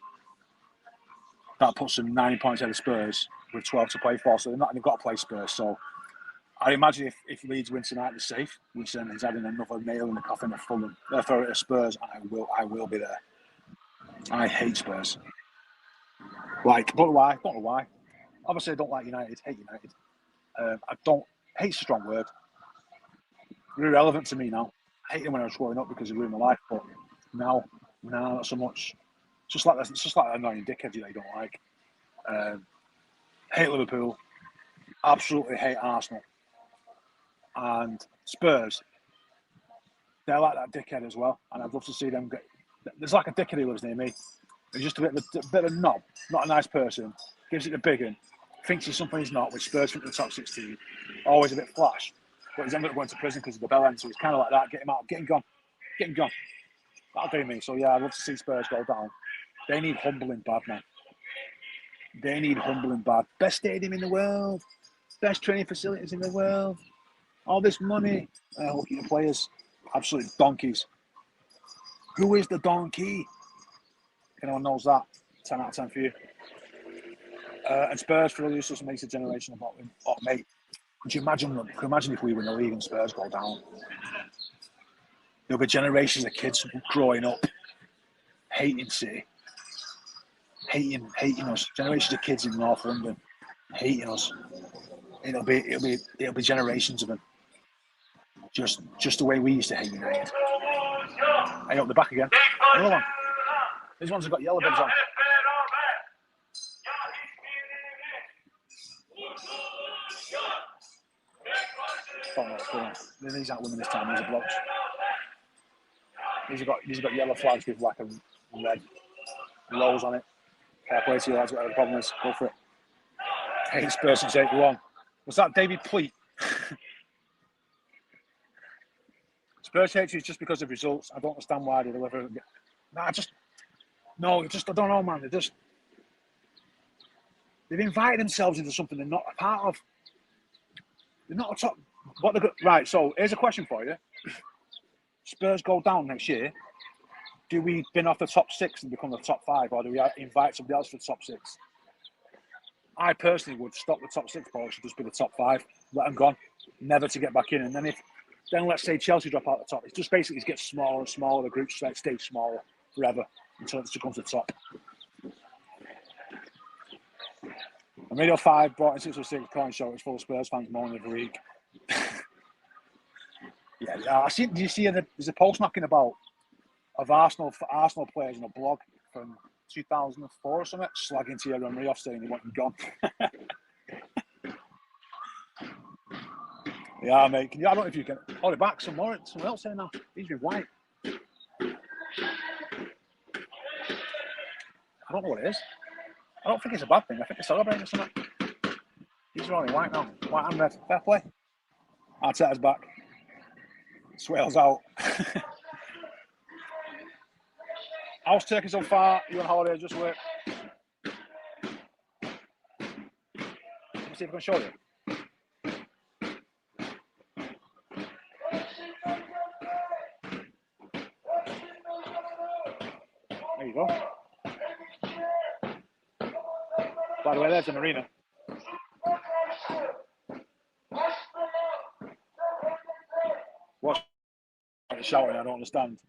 That puts them 9 points ahead of Spurs with 12 to play for. So they've got to play Spurs. So I imagine if Leeds win tonight, they're safe. Which then is adding another nail in the coffin of Fulham. For Spurs, and I will be there. I hate Spurs. Like, don't know why. Obviously, I don't like United. Hate United. I don't. Hate's a strong word. They're irrelevant to me now. I hated them when I was growing up because they ruined my life, but now, not so much. It's just like annoying dickheads that you don't like. Hate Liverpool. Absolutely hate Arsenal. And Spurs. They're like that dickhead as well, and I'd love to see them get. There's like a dickhead who lives near me. He's just a bit of a knob, not a nice person. Gives it the big one, thinks he's something he's not, which Spurs think the top 16. Always a bit flash, but he's ended up going to prison because of the bell end. So he's kind of like that. Get him out, get him gone. That'll do me. So yeah, I'd love to see Spurs go down. They need humbling bad, man. They need humbling bad. Best stadium in the world, best training facilities in the world. All this money. Look at the players, absolute donkeys. Who is the donkey? If anyone knows that, 10 out of 10 for you. And Spurs for the just makes a generation of them. Oh, mate, could you imagine them? Could you imagine if we win the league and Spurs go down? There'll be generations of kids growing up hating City, hating us. Generations of kids in North London hating us. It'll be generations of them. Just the way we used to hate United. Hey, up the back again. Another one. These ones have got yellow bibs on. Oh, no, it's going. These aren't women this time. These are blokes. These have got yellow flags with black and red rolls on it. Fair play to you lads. Whatever the problem is, go for it. Hate Spurs since '81. Was that David Pleat? Spurs hate you just because of results. I don't understand why they deliver. I don't know, man. They've invited themselves into something they're not a part of. They're not a top. Right. So here's a question for you: Spurs go down next year. Do we bin off the top 6 and become the top 5, or do we invite somebody else for the top 6? I personally would stop the top 6, but it should just be the top 5. Let them go, never to get back in. And then let's say Chelsea drop out the top. It just basically gets smaller and smaller. The group stays smaller forever until it comes to the top. And Radio 5 brought in 606 coin show. It's full of Spurs fans moaning every week. Yeah. I see. Do you see? There's a post knocking about of Arsenal players in a blog from 2004 or something, slagging Thierry Henry off, saying he want him gone. Yeah, mate. I don't know if you can hold it back some more. Someone else here now. He's been white. I don't know what it is. I don't think it's a bad thing. I think they're celebrating or something. He's only white now. White and red. Fair play. Arteta's back. Swales out. How's Turkey so far? You on holiday? Just work. Let me see if I can show you. There you go. By the way, there's the marina. What's shouting? I don't understand.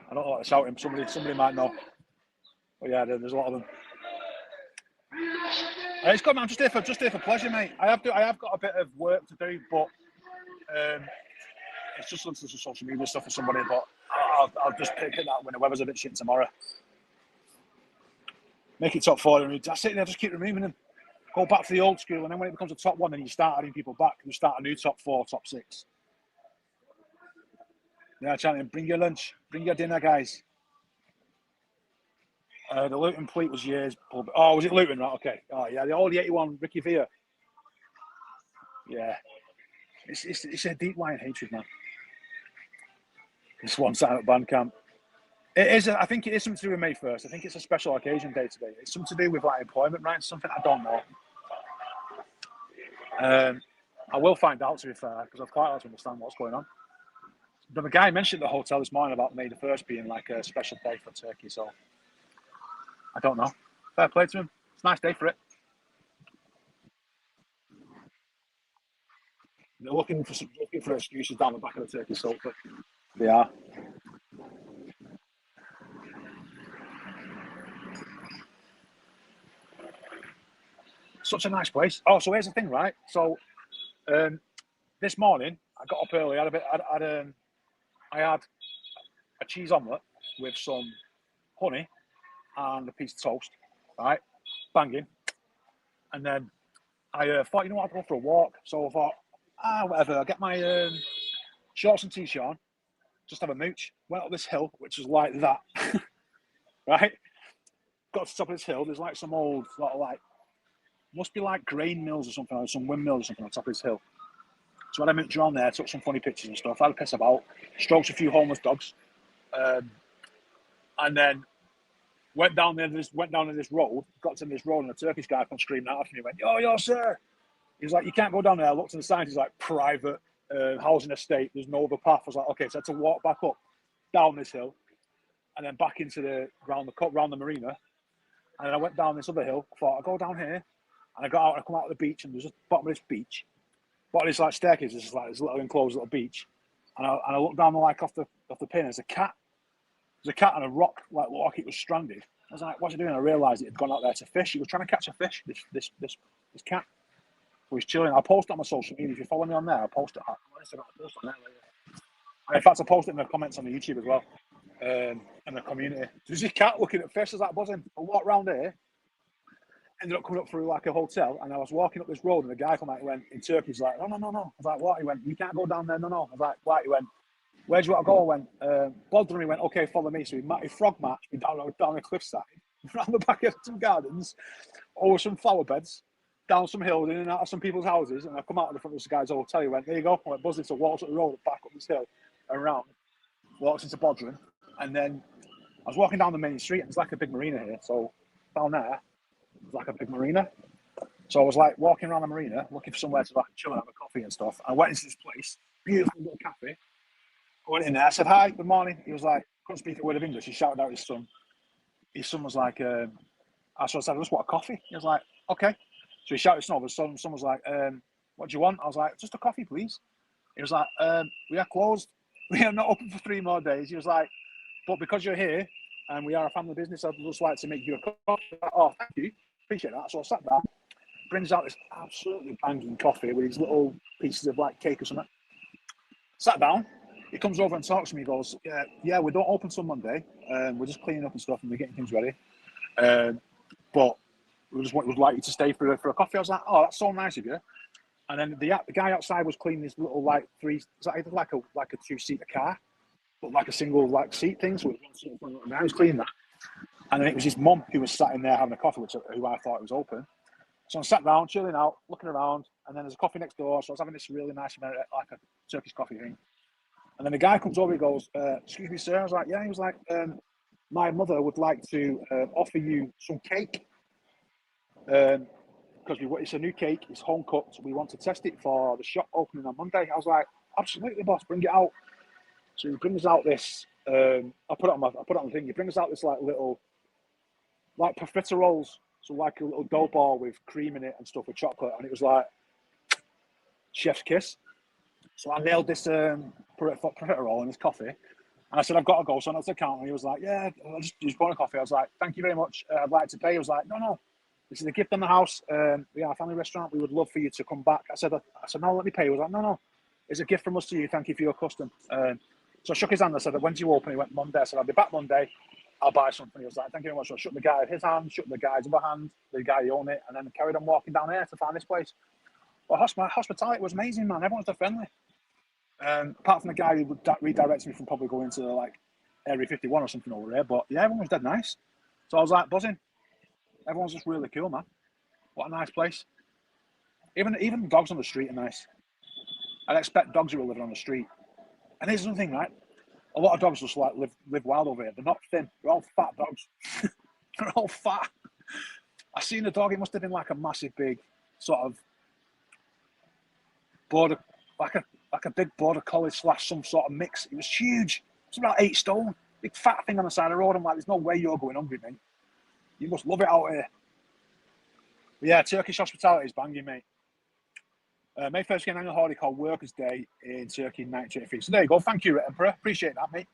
I don't know what they're shouting. Somebody might know. But yeah, there's a lot of them. It's good, man. Just here for pleasure, mate. I have got a bit of work to do, but it's just some social media stuff for somebody. But I'll just pick it that when the weather's a bit shit tomorrow. Make it top 4. That's it. Just keep removing them. Go back to the old school, and then when it becomes a top 1, then you start adding people back. You start a new top 4, top 6. Yeah, chanting, bring your lunch, bring your dinner, guys. The Luton Fleet was years. Oh, was it Luton? Right, okay. Oh, yeah, the 81 Ricky Villa. Yeah. It's a deep line hatred, man. This one sign at Bandcamp. It is. I think it is something to do with May 1st. I think it's a special occasion day today. It's something to do with like employment rights, something I don't know. I will find out, to be fair, because I'd quite like to understand what's going on. But the guy mentioned at the hotel this morning about May the 1st being like a special day for Turkey, so I don't know. Fair play to him. It's a nice day for it. They're looking for excuses down the back of the Turkey sofa. They are. Such a nice place. Oh, so here's the thing, right? So this morning I got up early. I had a cheese omelette with some honey and a piece of toast, right? Banging. And then I thought, you know what, I'd go for a walk. So I thought, whatever. I'll get my shorts and t-shirt on, just have a mooch. Went up this hill, which is like that, right? Got to the top of this hill. There's like some old, sort of like, must be like grain mills or something, or some windmills or something on top of this hill. So I had a mooch around there, took some funny pictures and stuff. I had a piss about, stroked a few homeless dogs, and then went down to this road, got to this road, and a Turkish guy come screaming out after me. He went, yo, sir. He was like, you can't go down there. I looked at the sign. He's like, private housing estate. There's no other path. I was like, okay. So I had to walk back up, down this hill, and then back into round the marina. And then I went down this other hill. I thought, I'll go down here. And I got out and I come out of the beach, and there's just the bottom of this beach. Bottom of this like staircase, there's like this little enclosed little beach. And I looked down like off the pin. There's a cat. There's a cat on a rock, like it was stranded. I was like, what's he doing? I realised it had gone out there to fish. He was trying to catch a fish, this cat. So he's chilling. I'll post it on my social media. If you follow me on there, I'll post it. I'll post on there later. And in fact, I'll post it in the comments on the YouTube as well. And the community. There's this cat looking at fish. I was like, buzzing. I walked around here. Ended up coming up through like a hotel, and I was walking up this road, and the guy come out. He went in Turkey. He's like, no. I was like, what? He went, you can't go down there. No. I was like, what? He went, where do you want to go? I went, Bodrum. He went, okay, follow me. So he frog marched me down a cliffside, around the back of some gardens, over some flower beds, down some hills, in and out of some people's houses, and I come out of the front of this guy's hotel. He went, there you go. I went buzzing, so walked up the road, back up this hill, and around, walked into Bodrum, and then I was walking down the main street, and there's like a big marina here. So down there, there's like a big marina. So I was like walking around the marina, looking for somewhere to like chill and have a coffee and stuff. I went into this place, beautiful little cafe. I went in there, I said, hi, good morning. He was like, couldn't speak a word of English. He shouted out his son. His son was like, so I said, I just want a coffee. He was like, okay. So he shouted his son over. Son was like, what do you want? I was like, just a coffee, please. He was like, we are closed. We are not open for 3 more days. He was like, but because you're here and we are a family business, I'd just like to make you a coffee. Like, oh, thank you. Appreciate that. So I sat down, brings out this absolutely banging coffee with these little pieces of like cake or something. Sat down. He comes over and talks to me. He goes, yeah, we don't open till Monday. We're just cleaning up and stuff, and we're getting things ready. But would like you to stay for a coffee. I was like, oh, that's so nice of you. And then the guy outside was cleaning this little like a two-seater car, but like a single like seat thing. So it was I was cleaning that, and then it was his mum who was sat in there having a coffee, who I thought was open. So I sat down, chilling out, looking around, and then there's a coffee next door. So I was having this really nice, like a Turkish coffee thing. And then the guy comes over, he goes, excuse me, sir. I was like, yeah. He was like, my mother would like to offer you some cake. Because it's a new cake, it's home cooked. We want to test it for the shop opening on Monday. I was like, absolutely, boss, bring it out. So he brings out this, I put it on the thing. He brings out this like little, like profiteroles. So like a little dough ball with cream in it and stuff with chocolate. And it was like, chef's kiss. So I nailed this profiterole in this coffee. And I said, I've got to go. So I went to the counter and he was like, yeah, I just bought a coffee. I was like, thank you very much. I'd like to pay. He was like, no. This is a gift on the house. We are a family restaurant. We would love for you to come back. I said, no, let me pay. He was like, no. It's a gift from us to you. Thank you for your custom. So I shook his hand. I said, when do you open? He went, Monday. I said, I'll be back Monday. I'll buy something. He was like, thank you very much. So I shook the guy his hand, shook the guy's other hand, the guy who owned it, and then carried on walking down here to find this place. But hospitality was amazing, man. Everyone's so friendly. Apart from the guy who redirected me from probably going to like Area 51 or something over there. But yeah, everyone was dead nice. So I was like buzzing. Everyone's just really cool, man. What a nice place. Even the dogs on the street are nice. I'd expect dogs who are living on the street. And here's another thing, right? A lot of dogs just like live wild over here. They're not thin. They're all fat dogs. They're all fat. I seen the dog. It must have been like a massive, big sort of border, like a big border collie / some sort of mix. It was huge. It's about 8 stone. Big fat thing on the side of the road. I'm like, there's no way you're going hungry, mate. You must love it out here. But yeah, Turkish hospitality is banging, mate. May 1st again, annual holiday called Workers' Day in Turkey in 1983. So there you go. Thank you, Emperor. Appreciate that, mate.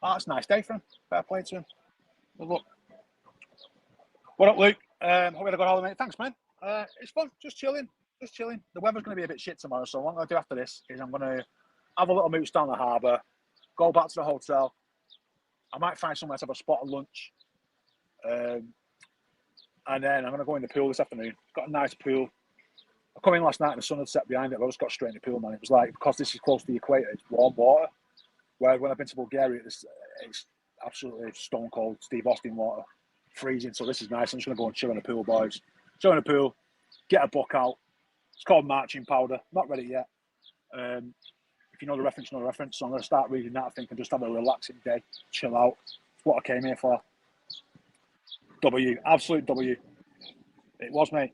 Oh, that's a nice day for him. Fair play to him. Good luck. What up, Luke? Hope you had a good holiday, mate. Thanks, man. It's fun. Just chilling. The weather's going to be a bit shit tomorrow, so what I'm going to do after this is I'm going to have a little mooch down the harbour, go back to the hotel. I might find somewhere to have a spot of lunch. And then I'm going to go in the pool this afternoon. Got a nice pool. I come in last night and the sun had set behind it. I just got straight in the pool, man. It was like, because this is close to the equator, it's warm water. Where when I've been to Bulgaria, it's absolutely stone cold Steve Austin water. Freezing, so this is nice. I'm just going to go and chill in the pool, boys. Chill in the pool, get a book out. It's called Marching Powder. Not ready yet. If you know the reference, you know the reference. So I'm going to start reading that, I think, and just have a relaxing day. Chill out. It's what I came here for. W. Absolute W. It was, mate.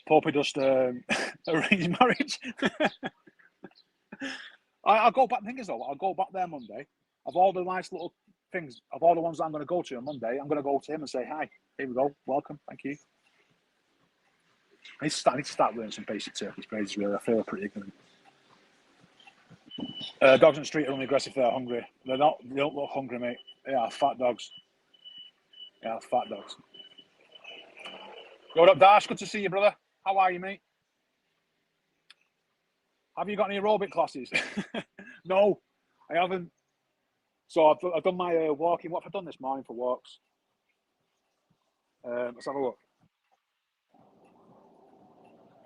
Popey just arranged marriage. I'll go back. The thing is, though, I'll go back there Monday. Of all the nice little things, of all the ones that I'm going to go to on Monday, I'm going to go to him and say, hi, here we go, welcome, thank you. I need to start learning some basic Turkish phrases, really. I feel pretty ignorant. Dogs on the street are only aggressive if they're hungry. They don't look hungry, mate. They are fat dogs. Fat dogs. What up, Dash? Good to see you, brother. How are you, mate? Have you got any aerobic classes? No, I haven't. So I've done my walking. What have I done this morning for walks? Let's have a look.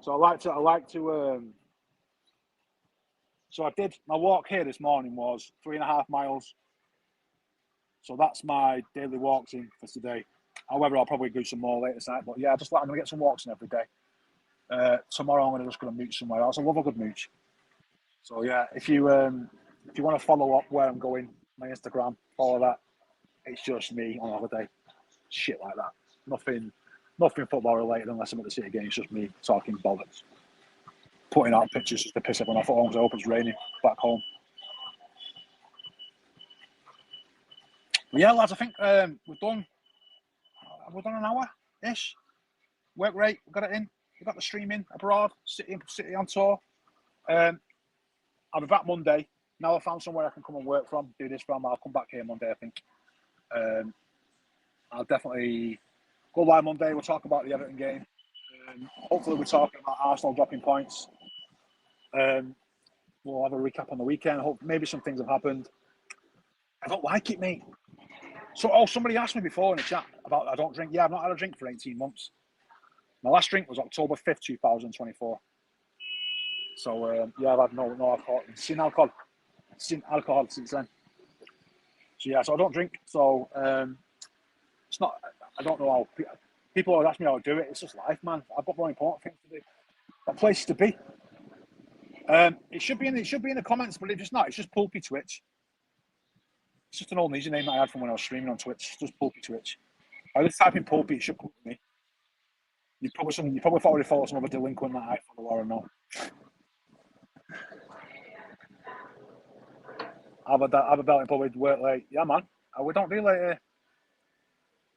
So I like to. So I did my walk here this morning was 3.5 miles. So that's my daily walks in for today. However, I'll probably do some more later tonight. But yeah, I'm going to get some walks in every day. Tomorrow I'm just going to mooch somewhere else. I love a good mooch. So yeah, if you want to follow up where I'm going, my Instagram, follow that. It's just me on holiday, shit like that. Nothing football related unless I'm at the City game. It's just me talking bollocks, putting out pictures just to piss everyone off at home. I hope it's raining back home. But yeah, lads, I think we've done an hour ish. Work rate, we got it in. We got the stream in abroad. City on tour. I'll be back Monday. Now I found somewhere I can come and work from, do this from. I'll come back here Monday, I think. I'll definitely go live Monday. We'll talk about the Everton game. Hopefully we're talking about Arsenal dropping points. We'll have a recap on the weekend. Maybe some things have happened. I don't like it, mate. So, somebody asked me before in the chat About I don't drink. Yeah, I've not had a drink for 18 months. My last drink was October 5th, 2024. So yeah, I've had no alcohol, sin alcohol since then. So yeah, so I don't drink. So it's not. I don't know how people always ask me how I do it. It's just life, man. I've got more important things to do. Got places to be. It should be in the comments, but if it's not, it's just Pulpy Twitch. It's just an old username that I had from when I was streaming on Twitch. It's just Pulpy Twitch. I just type in Pulpy, it should come to me. You probably thought I'd follow some other delinquent that I follow or no. Have a belt in public, work late. Yeah, man. We don't do late.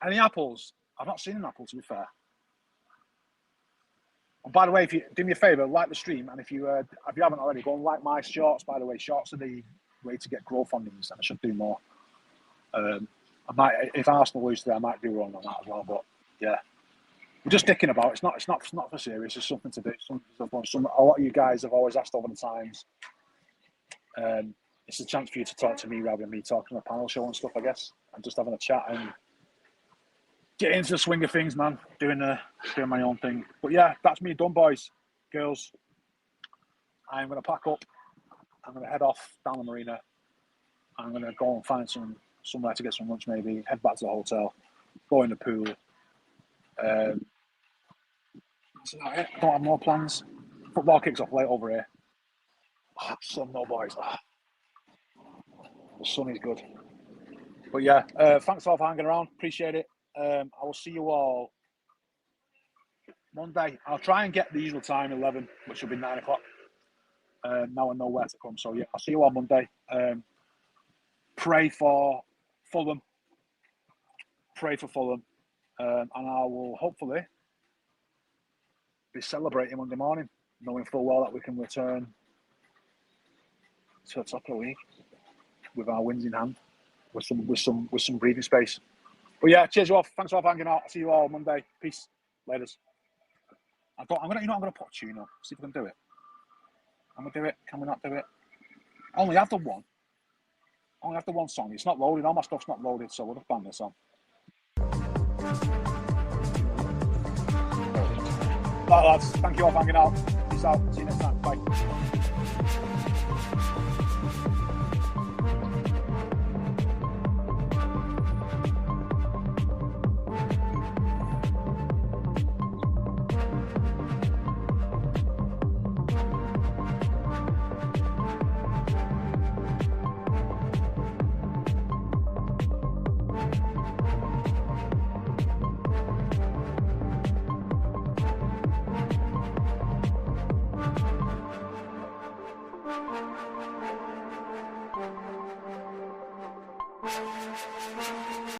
Any apples? I've not seen an apple, to be fair. And by the way, if you do me a favour, like the stream, and if you haven't already, go and like my shorts. By the way, shorts are the way to get growth on these, and I should do more. I might, if Arsenal lose today, I might do wrong on that as well. But yeah, we're just dicking about. It's not for serious. It's something to do. A lot of you guys have always asked over the times. It's a chance for you to talk to me rather than me talking on a panel show and stuff, I guess. And just having a chat and get into the swing of things, man. Doing my own thing. But yeah, that's me done, boys, girls. I'm gonna pack up. I'm gonna head off down the marina. I'm gonna go and find somewhere to get some lunch, maybe. Head back to the hotel. Go in the pool. So I don't have more plans. Football kicks off late over here. Sun, no boys. The sun is good. But yeah, thanks all for hanging around. Appreciate it. I will see you all Monday. I'll try and get the usual time, 11, which will be 9 o'clock. Now I know where to come. So yeah, I'll see you all Monday. Pray for Fulham. And I will hopefully be celebrating Monday morning, knowing full well that we can return to the top of the league with our wins in hand, with some breathing space. But yeah, cheers you all. Thanks all for hanging out. I'll see you all Monday. Peace. Laters. I'm gonna put a tune on. See if we can do it. I'm gonna do it. Can we not do it? I only have the one. I only have the one song. It's not loaded. All my stuff's not loaded, so we'll just ban this on. Right, lads. Thank you all for hanging out. Peace out. See you next time. Bye.